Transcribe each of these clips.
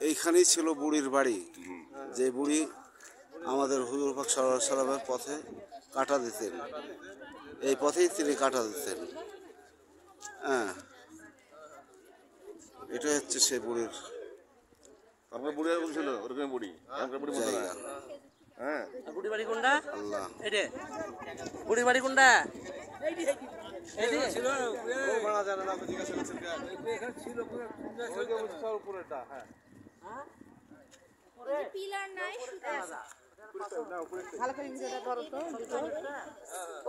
এইখানেই ছিল বুড়ির বাড়ি, যে বুড়ি আমাদের হুজুর পাক সাল্লাল্লাহু আলাইহি সাল্লামের পথে কাঁটা দিতেন, এই পথেই তিনি কাঁটা দিতেন। হ্যাঁ, এটাই হচ্ছে সে বুড়ির আপনার বুড়ি আর বলছিল ওরকম বুড়ি জায়গা। হ্যাঁ, বুড়ি বাড়ি কোনটা? আল্লাহ, এইটা বুড়ি বাড়ি কোনটা?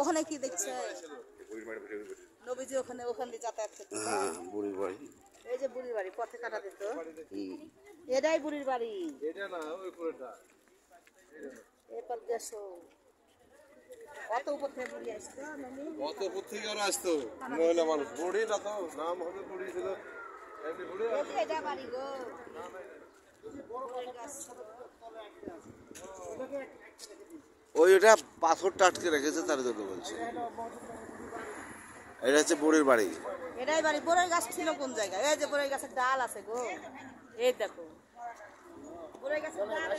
ওখানে কি দেখছে? নবীজি ওখানে দিয়ে যাতায়াত করতে। হ্যাঁ, বুড়ির বাড়ি। এই যে বুড়ির বাড়ি, পথে কাটা দিত। এটাই বুড়ির বাড়ি। এটা না, ওই পুরোটা। এরপর গেছো কত উপর থেকে বুড়ি আসতো, কত উপর থেকে ওরা আসতো মহিলা মানুষ। বুড়ি না তো, নাম হবে বুড়ি ছিল। এমনি বুড়ি এটা বাড়ি গো। ওইটা পাথরটা আটকে রেখেছে, তার জন্য বলছে এটা হচ্ছে বুড়ির বাড়ি। এটাই বাড়ি। বড়ই গাছ ছিল কোন জায়গায়? এই যে বড়ই গাছের ডাল আছে গো, এই দেখো বড়ই গাছের ডাল।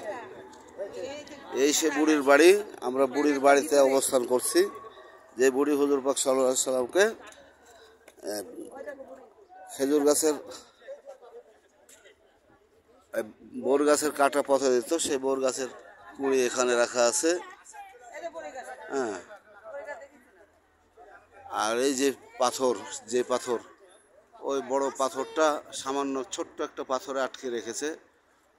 এই সে বুড়ির বাড়ি। আমরা বুড়ির বাড়িতে অবস্থান করছি, যে বুড়ি হুজুর পাক সাল্লাল্লাহু আলাইহি সাল্লামকে খেজুর গাছের বোর গাছের কাটা পথে দিত। সেই বোর গাছের কুড়ি এখানে রাখা আছে। হ্যাঁ, আর এই যে পাথর, ওই বড় পাথরটা সামান্য ছোট্ট একটা পাথরে আটকে রেখেছে।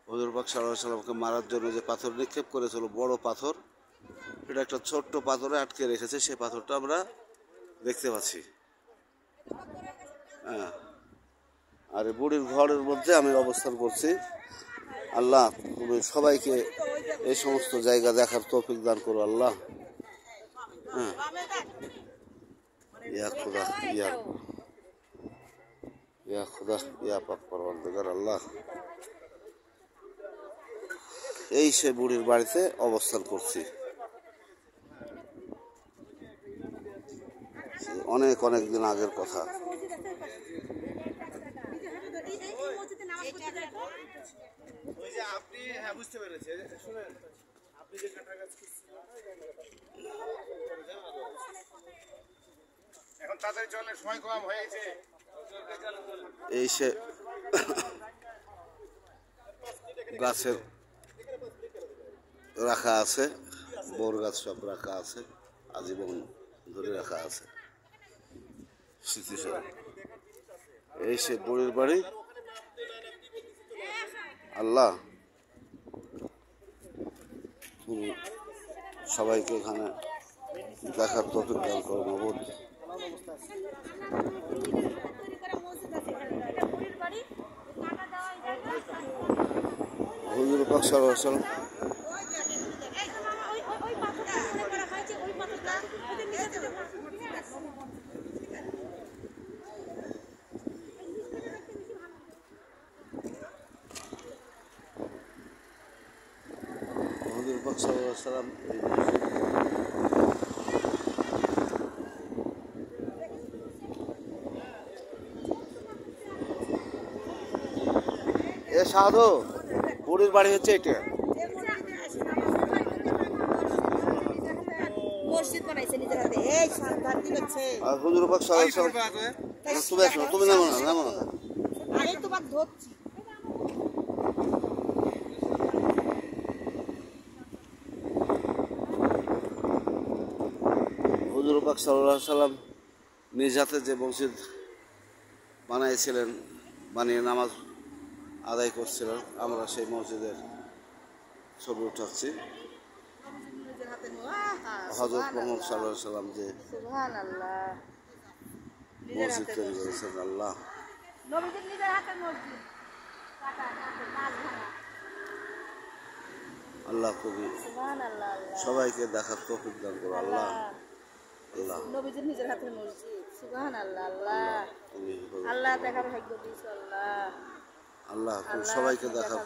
হুজুর পাক সাল্লাল্লাহু আলাইহি সাল্লামকে মারার জন্য যে পাথর নিক্ষেপ করেছিল, বড় পাথর, এটা একটা ছোট্ট পাথরে আটকে রেখেছে। সেই পাথরটা আমরা দেখতে পাচ্ছি। হ্যাঁ, আর এই বুড়ির ঘরের মধ্যে আমি অবস্থান করছি। আল্লাহ, তুমি সবাইকে এই সমস্ত জায়গা দেখার তৌফিক দান করো আল্লাহ। হ্যাঁ, ইয়া খুদা, ইয়া খুদা, ইয়া পাক পরওয়ারদিগার আল্লাহ। এই সে বুড়ির বাড়িতে অবস্থান করছি। অনেক অনেক দিন আগের কথা। আপনি, হ্যাঁ বুঝতে পেরেছি। শুনেন, আপনি যে কাটা গাছ এখন তাড়াতাড়ি চলে, সময় কম হয়েছে। এই সে গাছের রাখা আছে, বোর গাছ সব রাখা আছে, আজীবন ধরে রাখা আছে স্মৃতিস্বরূপ। এই সে বুড়ির বাড়ি। আল্লাহ, তুমি সবাইকে এখানে দেখার তৌফিক দান করো মাবুদ। হুজুর পাক সাল্লাল্লাহু আলাইহি সাল্লাম এ সাধু, বুড়ির বাড়ি হচ্ছে এটা। মসজিদ বানাইছে নিজের হাতে। এই সাবধান দিচ্ছে। আর হুজুর পাক সাল্লাল্লাহু আলাইহি সাল্লাম তুমি নামো না। আরে তোমার ধরছি। হুজুর পাক সাল্লাল্লাহু আলাইহি সাল্লাম নিজ হাতে যে মসজিদ বানিয়েছিলেন, বানিয়ে নামাজ আদায় করছিলেন, আমরা সেই মসজিদের ছবি উঠাচ্ছি। হযরত মুহাম্মদ সাল্লাল্লাহু আলাইহি সাল্লাম যে মসজিদ তৈরি করেছেন, আল্লাহ আল্লাহ তুমি সবাইকে দেখার তৌফিক দান করো আল্লাহ। আল্লাহ, নবীজির নিজের হাতের মসজিদ। সুবহানাল্লাহ। আল্লাহ, আল্লাহ দেখার ভাগ্য দিয়েছো আল্লাহ। আল্লাহ তুমি সবাইকে দেখার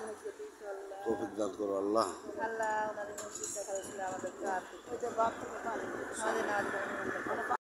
তৌফিক দান করো আল্লাহ। আল্লাহ ওনাদের মসজিদ দেখার আমাদের চার